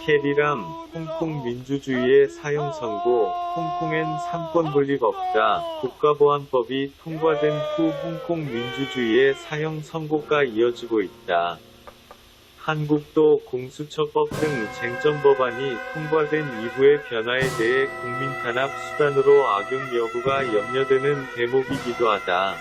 캐리람, 홍콩 민주주의의 사형 선고, 홍콩엔 삼권 분립 없다. 국가보안법이 통과된 후 홍콩 민주주의의 사형 선고가 이어지고 있다. 한국도 공수처법 등 쟁점 법안이 통과된 이후의 변화에 대해 국민 탄압 수단으로 악용 여부가 염려되는 대목이기도 하다.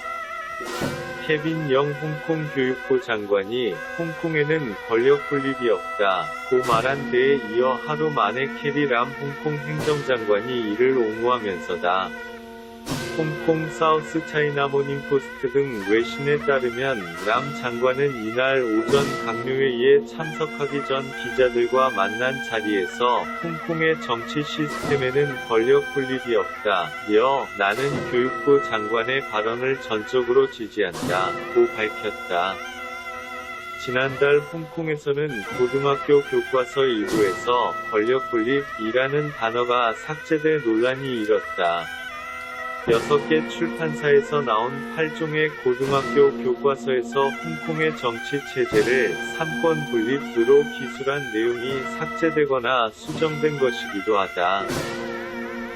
케빈 영 홍콩 교육부 장관이 홍콩에는 권력 분립이 없다 고 말한 데에 이어 하루 만에 캐리 람 홍콩 행정장관이 이를 옹호하면서다. 홍콩 사우스 차이나 모닝포스트 등 외신에 따르면 람 장관은 이날 오전 강요회의에 참석하기 전 기자들과 만난 자리에서 홍콩의 정치 시스템에는 권력 분립이 없다. 나는 교육부 장관의 발언을 전적으로 지지한다 고 밝혔다. 지난달 홍콩에서는 고등학교 교과서 일부에서 권력 분립이라는 단어가 삭제돼 논란이 일었다. 6개 출판사에서 나온 8종의 고등학교 교과서에서 홍콩의 정치 체제를 삼권 분립으로 기술한 내용이 삭제되거나 수정된 것이기도 하다.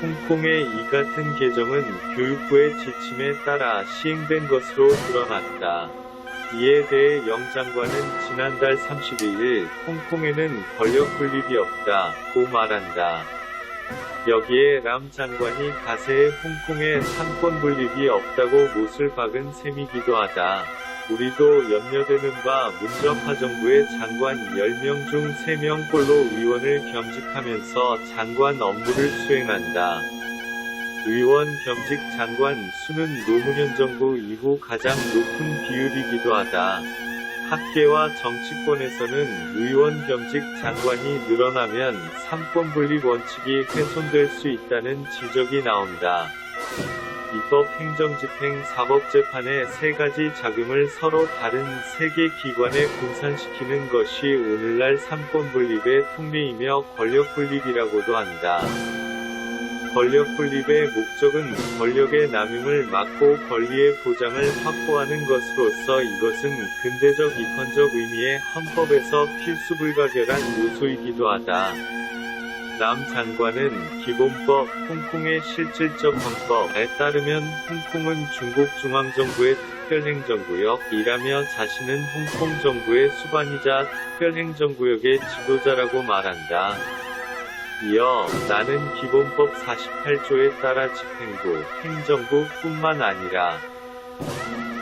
홍콩의 이 같은 개정은 교육부의 지침에 따라 시행된 것으로 드러났다. 이에 대해 영 장관은 지난달 31일 홍콩에는 권력 분립이 없다 고 말한다. 여기에 람 장관이 가세에 홍콩에 삼권 분립이 없다고 못을 박은 셈이기도 하다. 우리도 염려되는 바 문정파 정부의 장관 10명 중 3명꼴로 의원을 겸직하면서 장관 업무를 수행한다. 의원 겸직 장관 수는 노무현 정부 이후 가장 높은 비율이기도 하다. 학계와 정치권에서는 의원 겸직 장관이 늘어나면 삼권 분립 원칙이 훼손될 수 있다는 지적이 나온다. 입법, 행정, 집행, 사법재판의 3가지 자금을 서로 다른 3개 기관에 분산시키는 것이 오늘날 삼권 분립의 통례이며 권력 분립이라고도 한다. 권력 분립의 목적은 권력의 남용을 막고 권리의 보장을 확보하는 것으로서 이것은 근대적 입헌적 의미의 헌법에서 필수 불가결한 요소이기도 하다. 람 장관은 기본법, 홍콩의 실질적 헌법에 따르면 홍콩은 중국 중앙정부의 특별행정구역이라며 자신은 홍콩 정부의 수반이자 특별행정구역의 지도자라고 말한다. 이어 나는 기본법 48조에 따라 집행부, 행정부 뿐만 아니라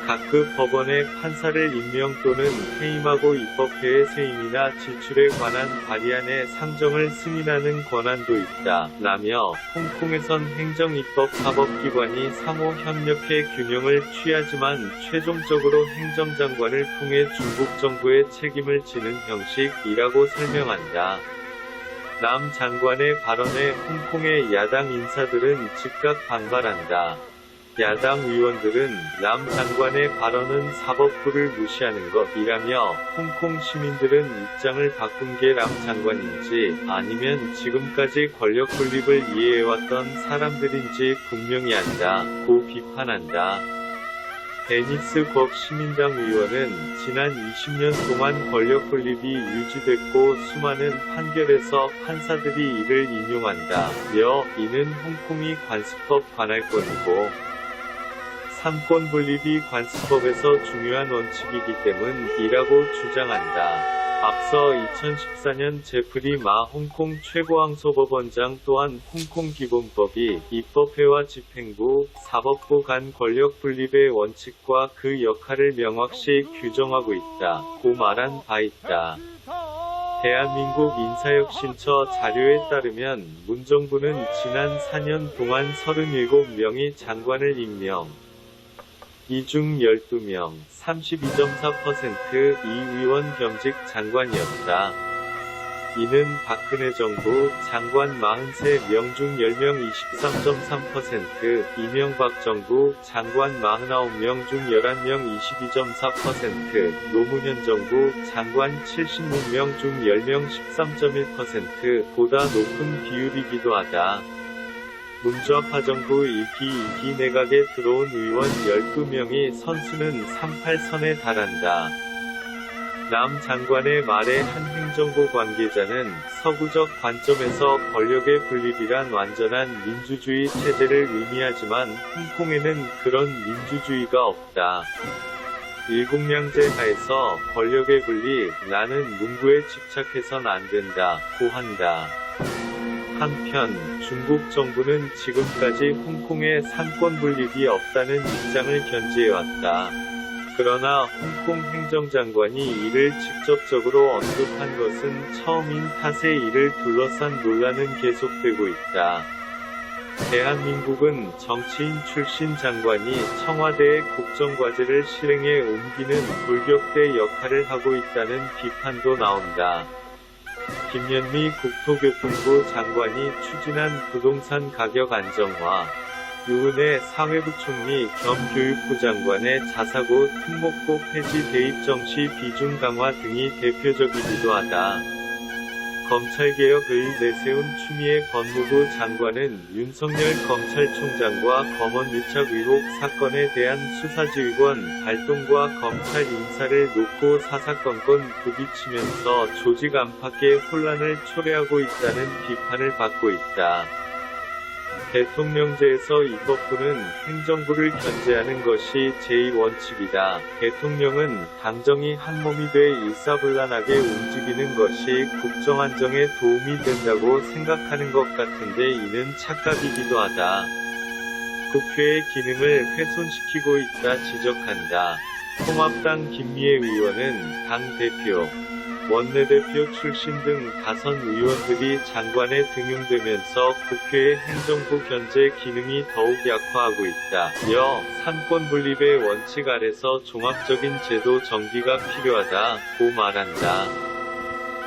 각급 법원의 판사를 임명 또는 해임하고 입법회의 세임이나 지출에 관한 발의안의 상정을 승인하는 권한도 있다. 라며 홍콩에선 행정, 입법, 사법기관이 상호 협력해 균형을 취하지만 최종적으로 행정장관을 통해 중국 정부의 책임을 지는 형식이라고 설명한다. 람 장관의 발언에 홍콩의 야당 인사들은 즉각 반발한다. 야당 의원들은 람 장관의 발언은 사법부를 무시하는 것이라며 홍콩 시민들은 입장을 바꾼 게 람 장관인지 아니면 지금까지 권력 분립을 이해해왔던 사람들인지 분명히 한다 고 비판한다. 데니스 곽 시민당 의원은 지난 20년 동안 권력 분립이 유지됐고 수많은 판결에서 판사들이 이를 인용한다. 이는 홍콩이 관습법 관할권이고 삼권 분립이 관습법에서 중요한 원칙이기 때문이라고 주장한다. 앞서 2014년 제프리 마 홍콩 최고항소법원장 또한 홍콩 기본법이 입법회와 집행부, 사법부 간 권력 분립의 원칙과 그 역할을 명확히 규정하고 있다 고 말한 바 있다. 대한민국 인사혁신처 자료에 따르면 문정부는 지난 4년 동안 37명의 장관을 임명. 이 중 12명, 32.4%이 의원 겸직 장관이었다. 이는 박근혜 정부 장관 43명 중 10명 23.3%, 이명박 정부 장관 49명 중 11명 22.4%, 노무현 정부 장관 76명 중 10명 13.1%보다 높은 비율이기도 하다. 문좌파 정부 1기 내각에 들어온 의원 12명의 선수는 38선에 달한다. 남 장관의 말에 한 행정부 관계자는 서구적 관점에서 권력의 분립이란 완전한 민주주의 체제를 의미하지만 홍콩에는 그런 민주주의가 없다. 일국량제 하에서 권력의 분리, 나는 문구에 집착해선 안 된다, 고 한다. 한편 중국 정부는 지금까지 홍콩에 상권 분립이 없다는 입장을 견지해왔다. 그러나 홍콩 행정장관이 이를 직접적으로 언급한 것은 처음인 탓에 이를 둘러싼 논란은 계속되고 있다. 대한민국은 정치인 출신 장관이 청와대의 국정과제를 실행에 옮기는 돌격대 역할을 하고 있다는 비판도 나온다. 김현미 국토교통부 장관이 추진한 부동산 가격 안정화, 유은혜 사회부총리 겸 교육부 장관의 자사고 특목고 폐지 대입 정시 비중 강화 등이 대표적이기도 하다. 검찰개혁을 내세운 추미애 법무부 장관은 윤석열 검찰총장과 검언 유착 의혹 사건에 대한 수사지휘권 발동과 검찰 인사를 놓고 사사건건 부딪히면서 조직 안팎의 혼란을 초래하고 있다는 비판을 받고 있다. 대통령제에서 입법부는 행정부를 견제하는 것이 제1원칙이다. 대통령은 당정이 한몸이 돼 일사불란하게 움직이는 것이 국정안정에 도움이 된다고 생각하는 것 같은데 이는 착각이기도 하다. 국회의 기능을 훼손시키고 있다 지적한다. 통합당 김미애 의원은 당대표, 원내대표 출신 등 다선 의원들이 장관에 등용되면서 국회의 행정부 견제 기능이 더욱 약화하고 있다. 여 삼권 분립의 원칙 아래서 종합적인 제도 정비가 필요하다고 말한다.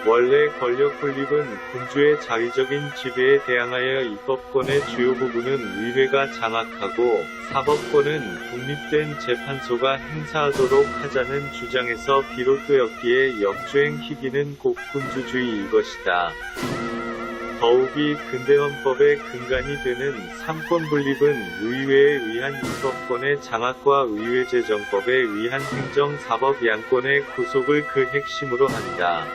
원래 권력 분립은 군주의 자위적인 지배에 대항하여 입법권의 주요 부분은 의회가 장악하고 사법권은 독립된 재판소가 행사하도록 하자는 주장에서 비롯되었기에 역주행 희비는 곧 군주주의일 것이다. 더욱이 근대헌법의 근간이 되는 삼권 분립은 의회에 의한 입법권의 장악과 의회재정법에 의한 행정사법 양권의 구속을 그 핵심으로 한다.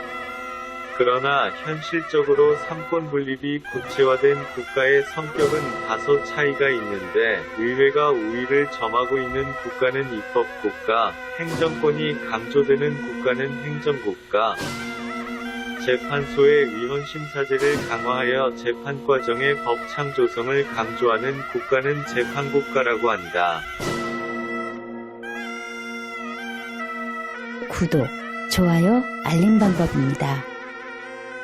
그러나 현실적으로 삼권 분립이 구체화된 국가의 성격은 다소 차이가 있는데 의회가 우위를 점하고 있는 국가는 입법국가, 행정권이 강조되는 국가는 행정국가, 재판소의 위헌심사제를 강화하여 재판과정의 법창 조성을 강조하는 국가는 재판국가라고 한다. 구독, 좋아요, 알림 방법입니다.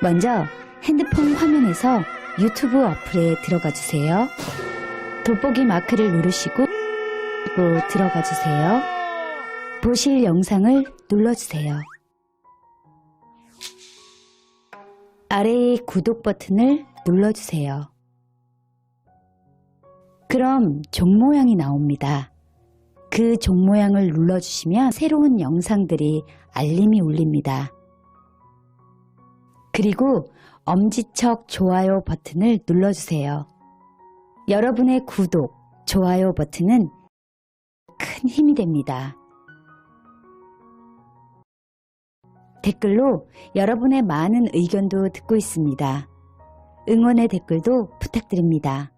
먼저 핸드폰 화면에서 유튜브 어플에 들어가 주세요. 돋보기 마크를 누르시고 또 들어가 주세요. 보실 영상을 눌러주세요. 아래의 구독 버튼을 눌러주세요. 그럼 종 모양이 나옵니다. 그 종 모양을 눌러주시면 새로운 영상들이 알림이 울립니다. 그리고 엄지척 좋아요 버튼을 눌러주세요. 여러분의 구독, 좋아요 버튼은 큰 힘이 됩니다. 댓글로 여러분의 많은 의견도 듣고 있습니다. 응원의 댓글도 부탁드립니다.